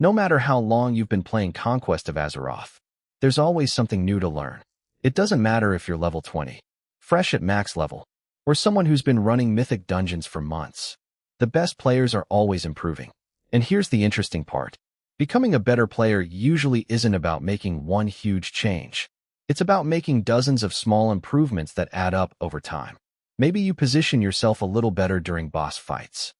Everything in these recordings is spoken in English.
No matter how long you've been playing Conquest of Azeroth, there's always something new to learn. It doesn't matter if you're level 20, fresh at max level, or someone who's been running mythic dungeons for months. The best players are always improving. And here's the interesting part. Becoming a better player usually isn't about making one huge change. It's about making dozens of small improvements that add up over time. Maybe you position yourself a little better during boss fights.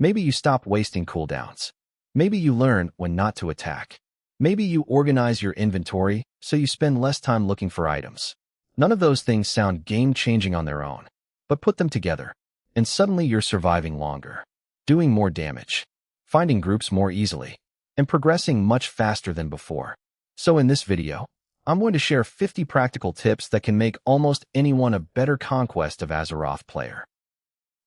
Maybe you stop wasting cooldowns. Maybe you learn when not to attack. Maybe you organize your inventory so you spend less time looking for items. None of those things sound game-changing on their own, but put them together, and suddenly you're surviving longer, doing more damage, finding groups more easily, and progressing much faster than before. So in this video, I'm going to share 50 practical tips that can make almost anyone a better Conquest of Azeroth player.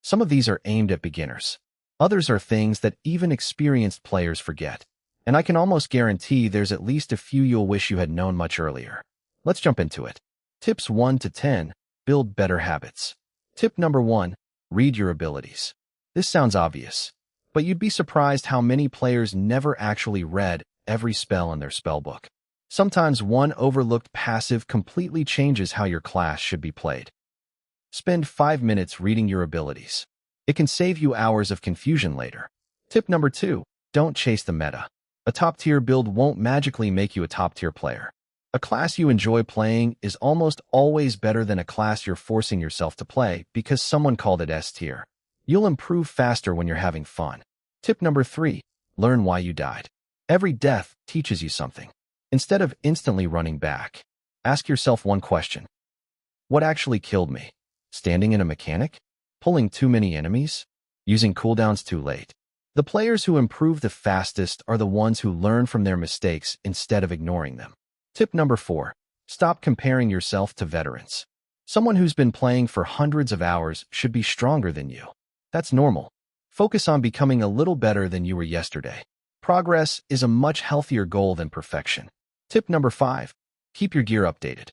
Some of these are aimed at beginners. Others are things that even experienced players forget. And I can almost guarantee there's at least a few you'll wish you had known much earlier. Let's jump into it. Tips 1 to 10. Build better habits. Tip number 1. Read your abilities. This sounds obvious, but you'd be surprised how many players never actually read every spell in their spellbook. Sometimes one overlooked passive completely changes how your class should be played. Spend 5 minutes reading your abilities. It can save you hours of confusion later. Tip number 2. Don't chase the meta. A top-tier build won't magically make you a top-tier player. A class you enjoy playing is almost always better than a class you're forcing yourself to play because someone called it S-tier. You'll improve faster when you're having fun. Tip number 3. Learn why you died. Every death teaches you something. Instead of instantly running back, ask yourself one question. What actually killed me? Standing in a mechanic? Pulling too many enemies? Using cooldowns too late? The players who improve the fastest are the ones who learn from their mistakes instead of ignoring them. Tip number 4. Stop comparing yourself to veterans. Someone who's been playing for hundreds of hours should be stronger than you. That's normal. Focus on becoming a little better than you were yesterday. Progress is a much healthier goal than perfection. Tip number 5. Keep your gear updated.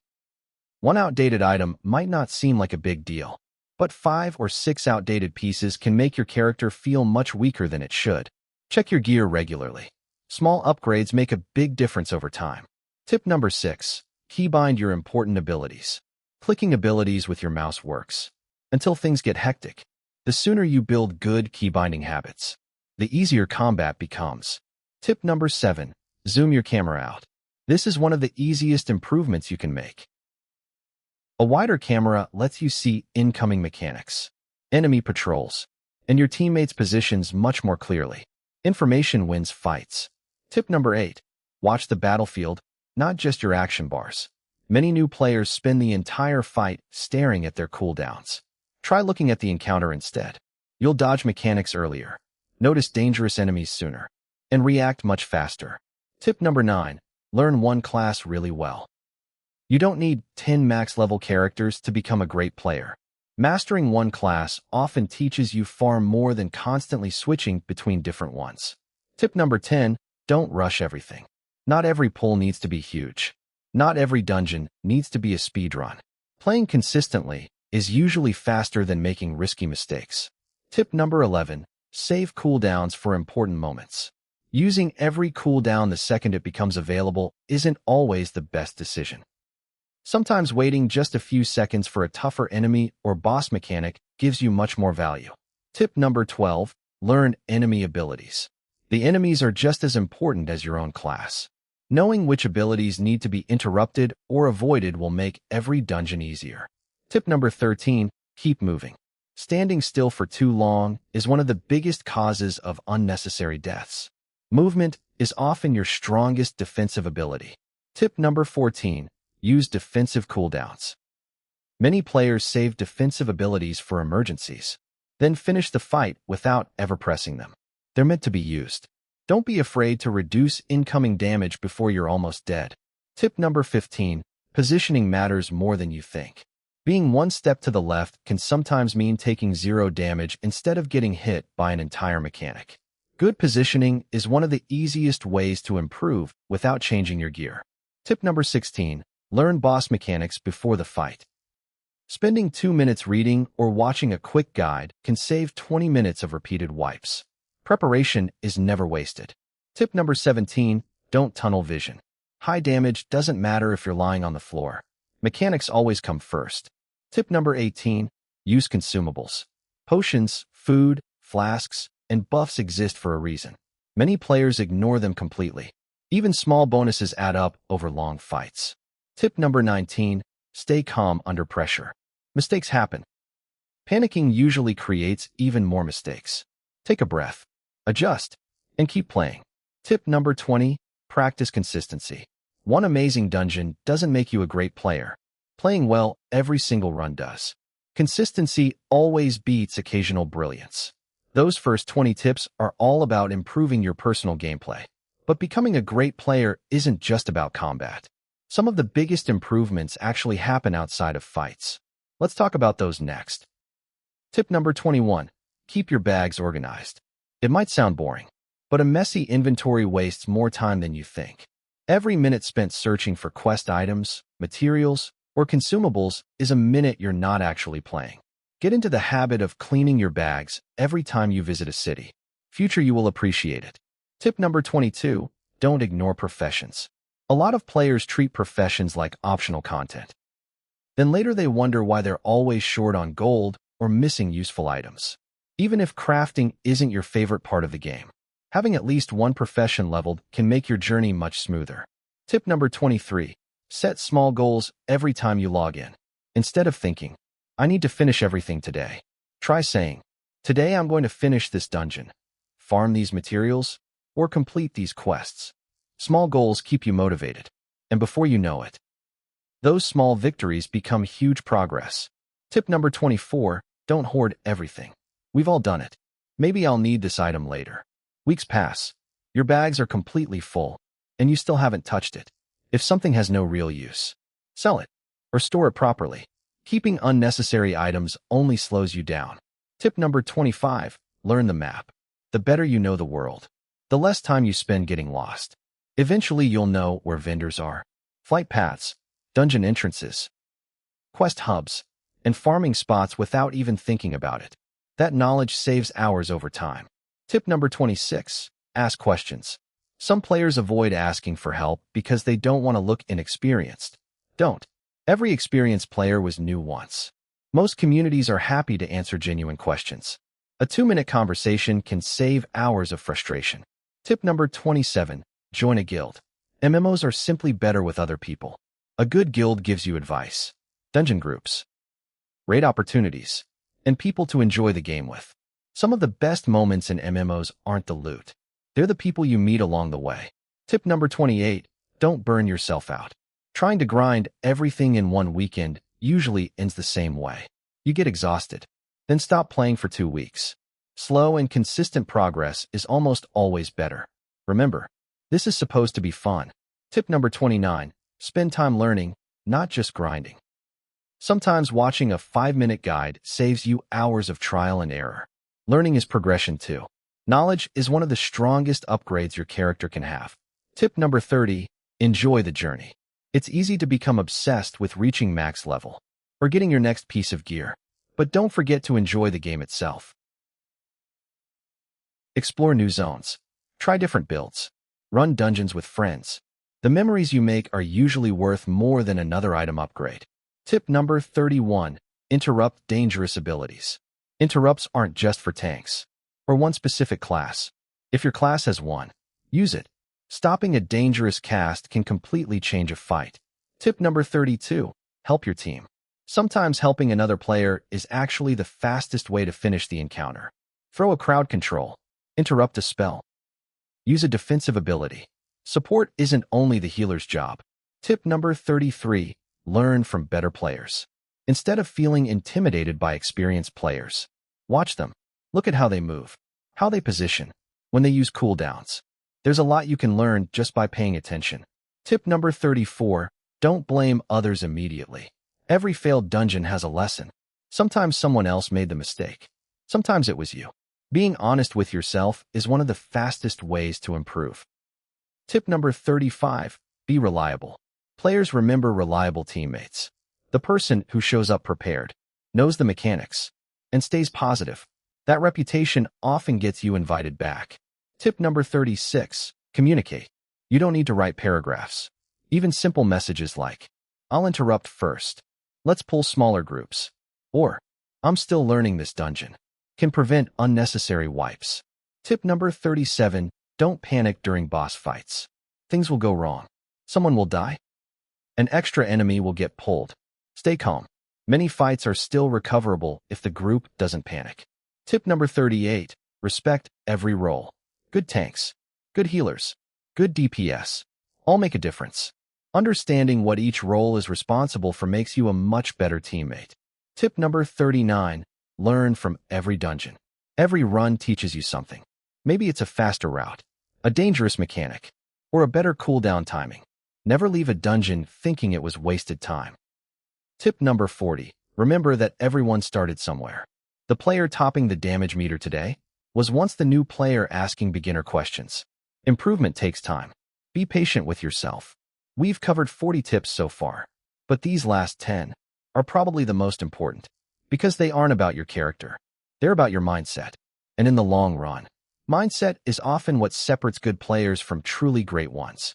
One outdated item might not seem like a big deal, but 5 or 6 outdated pieces can make your character feel much weaker than it should. Check your gear regularly. Small upgrades make a big difference over time. Tip number 6. Keybind your important abilities. Clicking abilities with your mouse works until things get hectic. The sooner you build good keybinding habits, the easier combat becomes. Tip number 7. Zoom your camera out. This is one of the easiest improvements you can make. A wider camera lets you see incoming mechanics, enemy patrols, and your teammates' positions much more clearly. Information wins fights. Tip number 8. Watch the battlefield, not just your action bars. Many new players spend the entire fight staring at their cooldowns. Try looking at the encounter instead. You'll dodge mechanics earlier, notice dangerous enemies sooner, and react much faster. Tip number 9. Learn one class really well. You don't need 10 max-level characters to become a great player. Mastering one class often teaches you far more than constantly switching between different ones. Tip number 10. Don't rush everything. Not every pull needs to be huge. Not every dungeon needs to be a speedrun. Playing consistently is usually faster than making risky mistakes. Tip number 11. Save cooldowns for important moments. Using every cooldown the second it becomes available isn't always the best decision. Sometimes waiting just a few seconds for a tougher enemy or boss mechanic gives you much more value. Tip number 12. Learn enemy abilities. The enemies are just as important as your own class. Knowing which abilities need to be interrupted or avoided will make every dungeon easier. Tip number 13. Keep moving. Standing still for too long is one of the biggest causes of unnecessary deaths. Movement is often your strongest defensive ability. Tip number 14. Use defensive cooldowns. Many players save defensive abilities for emergencies, then finish the fight without ever pressing them. They're meant to be used. Don't be afraid to reduce incoming damage before you're almost dead. Tip number 15. Positioning matters more than you think. Being one step to the left can sometimes mean taking 0 damage instead of getting hit by an entire mechanic. Good positioning is one of the easiest ways to improve without changing your gear. Tip number 16. Learn boss mechanics before the fight. Spending 2 minutes reading or watching a quick guide can save 20 minutes of repeated wipes. Preparation is never wasted. Tip number 17, don't tunnel vision. High damage doesn't matter if you're lying on the floor. Mechanics always come first. Tip number 18, use consumables. Potions, food, flasks, and buffs exist for a reason. Many players ignore them completely. Even small bonuses add up over long fights. Tip number 19, stay calm under pressure. Mistakes happen. Panicking usually creates even more mistakes. Take a breath, adjust, and keep playing. Tip number 20, practice consistency. One amazing dungeon doesn't make you a great player. Playing well every single run does. Consistency always beats occasional brilliance. Those first 20 tips are all about improving your personal gameplay. But becoming a great player isn't just about combat. Some of the biggest improvements actually happen outside of fights. Let's talk about those next. Tip number 21, keep your bags organized. It might sound boring, but a messy inventory wastes more time than you think. Every minute spent searching for quest items, materials, or consumables is a minute you're not actually playing. Get into the habit of cleaning your bags every time you visit a city. Future you will appreciate it. Tip number 22, don't ignore professions. A lot of players treat professions like optional content. Then later they wonder why they're always short on gold or missing useful items. Even if crafting isn't your favorite part of the game, having at least one profession leveled can make your journey much smoother. Tip number 23, set small goals every time you log in. Instead of thinking, I need to finish everything today, try saying, today I'm going to finish this dungeon, farm these materials, or complete these quests. Small goals keep you motivated, and before you know it, those small victories become huge progress. Tip number 24, don't hoard everything. We've all done it. Maybe I'll need this item later. Weeks pass. Your bags are completely full, and you still haven't touched it. If something has no real use, sell it or store it properly. Keeping unnecessary items only slows you down. Tip number 25, learn the map. The better you know the world, the less time you spend getting lost. Eventually you'll know where vendors are, flight paths, dungeon entrances, quest hubs, and farming spots without even thinking about it. That knowledge saves hours over time. Tip number 26, ask questions. Some players avoid asking for help because they don't want to look inexperienced. Don't. Every experienced player was new once. Most communities are happy to answer genuine questions. A 2-minute conversation can save hours of frustration. Tip number 27, join a guild. MMOs are simply better with other people. A good guild gives you advice, dungeon groups, raid opportunities, and people to enjoy the game with. Some of the best moments in MMOs aren't the loot. They're the people you meet along the way. Tip number 28, don't burn yourself out. Trying to grind everything in one weekend usually ends the same way. You get exhausted, then stop playing for 2 weeks. Slow and consistent progress is almost always better. Remember, this is supposed to be fun. Tip number 29, spend time learning, not just grinding. Sometimes watching a 5-minute guide saves you hours of trial and error. Learning is progression too. Knowledge is one of the strongest upgrades your character can have. Tip number 30, enjoy the journey. It's easy to become obsessed with reaching max level or getting your next piece of gear, but don't forget to enjoy the game itself. Explore new zones. Try different builds. Run dungeons with friends. The memories you make are usually worth more than another item upgrade. Tip number 31, interrupt dangerous abilities. Interrupts aren't just for tanks or one specific class. If your class has one, use it. Stopping a dangerous cast can completely change a fight. Tip number 32, help your team. Sometimes helping another player is actually the fastest way to finish the encounter. Throw a crowd control. Interrupt a spell. Use a defensive ability. Support isn't only the healer's job. Tip number 33, learn from better players. Instead of feeling intimidated by experienced players, watch them. Look at how they move, how they position, when they use cooldowns. There's a lot you can learn just by paying attention. Tip number 34, don't blame others immediately. Every failed dungeon has a lesson. Sometimes someone else made the mistake. Sometimes it was you. Being honest with yourself is one of the fastest ways to improve. Tip number 35, be reliable. Players remember reliable teammates. The person who shows up prepared, knows the mechanics, and stays positive. That reputation often gets you invited back. Tip number 36, Communicate. You don't need to write paragraphs. Even simple messages like, "I'll interrupt first. Let's pull smaller groups." Or, "I'm still learning this dungeon," can prevent unnecessary wipes. Tip number 37, don't panic during boss fights. Things will go wrong. Someone will die. An extra enemy will get pulled. Stay calm. Many fights are still recoverable if the group doesn't panic. Tip number 38, respect every role. Good tanks, good healers, good DPS, all make a difference. Understanding what each role is responsible for makes you a much better teammate. Tip number 39, learn from every dungeon. Every run teaches you something. Maybe it's a faster route, a dangerous mechanic, or a better cooldown timing. Never leave a dungeon thinking it was wasted time. Tip number 40, remember that everyone started somewhere. The player topping the damage meter today was once the new player asking beginner questions. Improvement takes time. Be patient with yourself. We've covered 40 tips so far, but these last 10 are probably the most important because they aren't about your character. They're about your mindset. And in the long run, mindset is often what separates good players from truly great ones.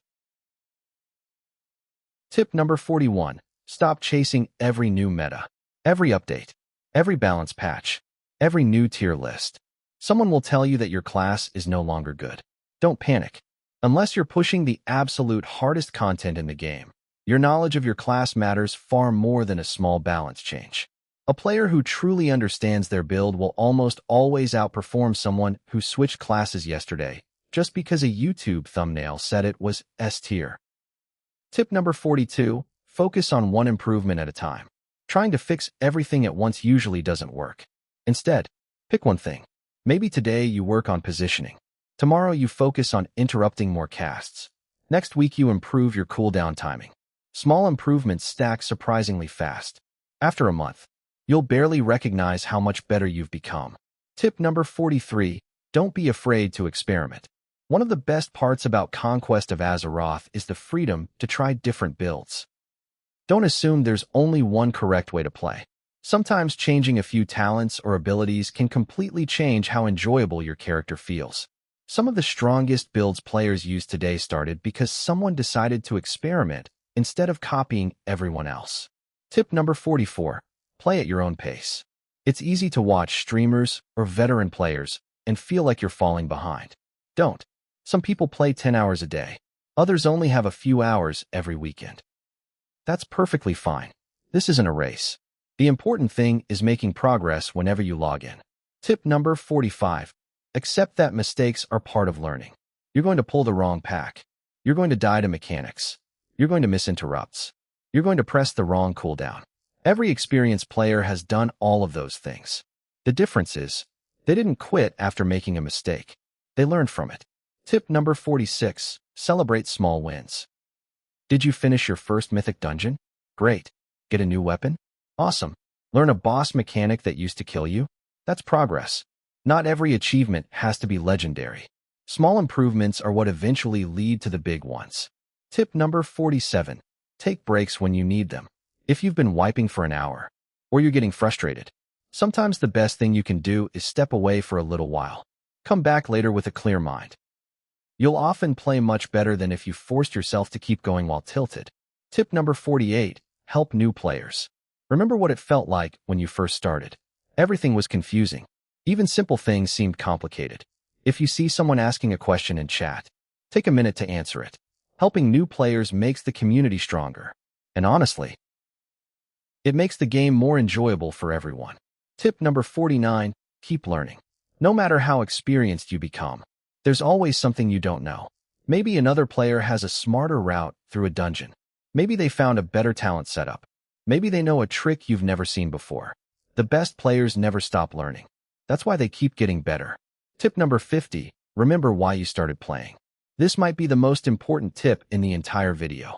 Tip number 41, stop chasing every new meta, every update, every balance patch, every new tier list. Someone will tell you that your class is no longer good. Don't panic. Unless you're pushing the absolute hardest content in the game, your knowledge of your class matters far more than a small balance change. A player who truly understands their build will almost always outperform someone who switched classes yesterday just because a YouTube thumbnail said it was S tier. Tip number 42, focus on one improvement at a time. Trying to fix everything at once usually doesn't work. Instead, pick one thing. Maybe today you work on positioning. Tomorrow you focus on interrupting more casts. Next week you improve your cooldown timing. Small improvements stack surprisingly fast. After a month, you'll barely recognize how much better you've become. Tip number 43, don't be afraid to experiment. One of the best parts about Conquest of Azeroth is the freedom to try different builds. Don't assume there's only one correct way to play. Sometimes changing a few talents or abilities can completely change how enjoyable your character feels. Some of the strongest builds players use today started because someone decided to experiment instead of copying everyone else. Tip number 44, play at your own pace. It's easy to watch streamers or veteran players and feel like you're falling behind. Don't. Some people play 10 hours a day. Others only have a few hours every weekend. That's perfectly fine. This isn't a race. The important thing is making progress whenever you log in. Tip number 45. Accept that mistakes are part of learning. You're going to pull the wrong pack. You're going to die to mechanics. You're going to miss interrupts. You're going to press the wrong cooldown. Every experienced player has done all of those things. The difference is, they didn't quit after making a mistake. They learned from it. Tip number 46. Celebrate small wins. Did you finish your first mythic dungeon? Great. Get a new weapon? Awesome. Learn a boss mechanic that used to kill you? That's progress. Not every achievement has to be legendary. Small improvements are what eventually lead to the big ones. Tip number 47. Take breaks when you need them. If you've been wiping for an hour, or you're getting frustrated, sometimes the best thing you can do is step away for a little while. Come back later with a clear mind. You'll often play much better than if you forced yourself to keep going while tilted. Tip number 48. Help new players. Remember what it felt like when you first started. Everything was confusing. Even simple things seemed complicated. If you see someone asking a question in chat, take a minute to answer it. Helping new players makes the community stronger. And honestly, it makes the game more enjoyable for everyone. Tip number 49. Keep learning. No matter how experienced you become, there's always something you don't know. Maybe another player has a smarter route through a dungeon. Maybe they found a better talent setup. Maybe they know a trick you've never seen before. The best players never stop learning. That's why they keep getting better. Tip number 50. Remember why you started playing. This might be the most important tip in the entire video.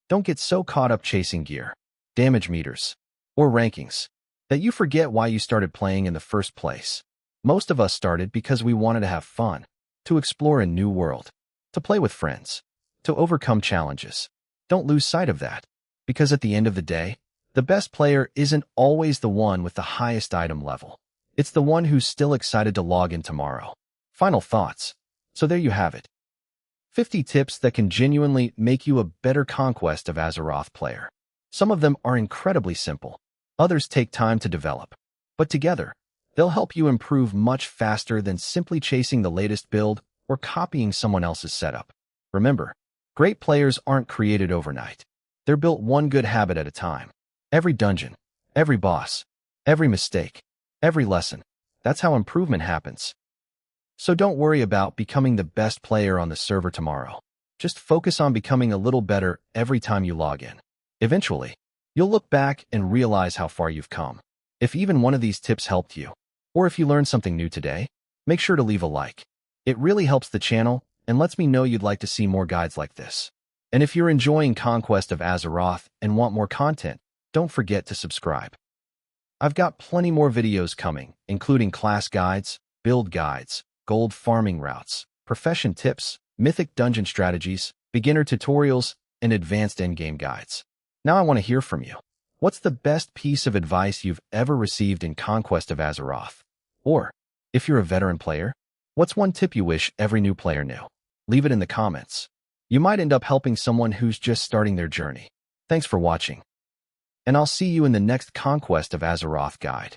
Don't get so caught up chasing gear, damage meters, or rankings that you forget why you started playing in the first place. Most of us started because we wanted to have fun, to explore a new world, to play with friends, to overcome challenges. Don't lose sight of that, because at the end of the day, the best player isn't always the one with the highest item level. It's the one who's still excited to log in tomorrow. Final thoughts. So there you have it. 50 tips that can genuinely make you a better Conquest of Azeroth player. Some of them are incredibly simple. Others take time to develop. But together, they'll help you improve much faster than simply chasing the latest build or copying someone else's setup. Remember, great players aren't created overnight. They're built one good habit at a time. Every dungeon, every boss, every mistake, every lesson. That's how improvement happens. So don't worry about becoming the best player on the server tomorrow. Just focus on becoming a little better every time you log in. Eventually, you'll look back and realize how far you've come. If even one of these tips helped you, or if you learned something new today, make sure to leave a like. It really helps the channel and lets me know you'd like to see more guides like this. And if you're enjoying Conquest of Azeroth and want more content, don't forget to subscribe. I've got plenty more videos coming, including class guides, build guides, gold farming routes, profession tips, mythic dungeon strategies, beginner tutorials, and advanced endgame guides. Now I want to hear from you. What's the best piece of advice you've ever received in Conquest of Azeroth? Or, if you're a veteran player, what's one tip you wish every new player knew? Leave it in the comments. You might end up helping someone who's just starting their journey. Thanks for watching. And I'll see you in the next Conquest of Azeroth guide.